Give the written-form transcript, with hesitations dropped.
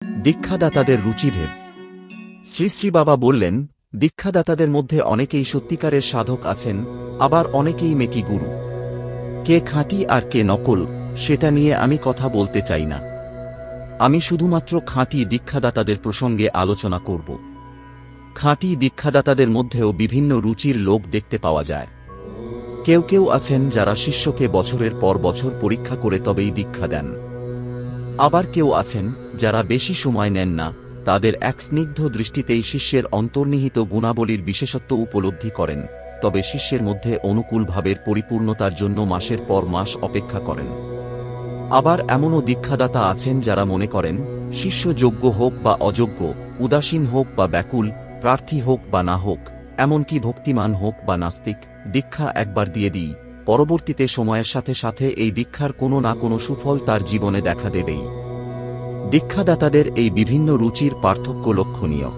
দীক্ষাদাতাদের রুচিভেদ। শ্রী শ্রী বাবা বললেন, দীক্ষাদাতাদের মধ্যে অনেকেই সত্যিকারের সাধক আছেন, আবার অনেকেই মেকি গুরু। কে খাঁটি আর কে নকল সেটা নিয়ে আমি কথা বলতে চাই না। আমি শুধুমাত্র খাঁটি দীক্ষাদাতাদের প্রসঙ্গে আলোচনা করব। খাঁটি দীক্ষাদাতাদের মধ্যেও বিভিন্ন রুচির লোক দেখতে পাওয়া যায়। কেউ কেউ আছেন যারা শিষ্যকে বছরের পর বছর পরীক্ষা করে তবেই দীক্ষা দেন। আবার কেউ আছেন যারা বেশি সময় নেন না, তাদের এক স্নিগ্ধ দৃষ্টিতেই শিষ্যের অন্তর্নিহিত গুণাবলীর বিশেষত্ব উপলব্ধি করেন, তবে শিষ্যের মধ্যে অনুকূল ভাবের পরিপূর্ণতার জন্য মাসের পর মাস অপেক্ষা করেন। আবার এমনও দীক্ষাদাতা আছেন যারা মনে করেন, শিষ্য যোগ্য হোক বা অযোগ্য, উদাসীন হোক বা ব্যাকুল, প্রার্থী হোক বা না হোক, এমনকি ভক্তিমান হোক বা নাস্তিক, দীক্ষা একবার দিয়ে দিই, পরবর্তীতে সময়ের সাথে সাথে এই দীক্ষার কোনো না কোনো সুফল তার জীবনে দেখা দেবেই। দীক্ষাদাতাদের এই বিভিন্ন রুচির পার্থক্য লক্ষণীয়।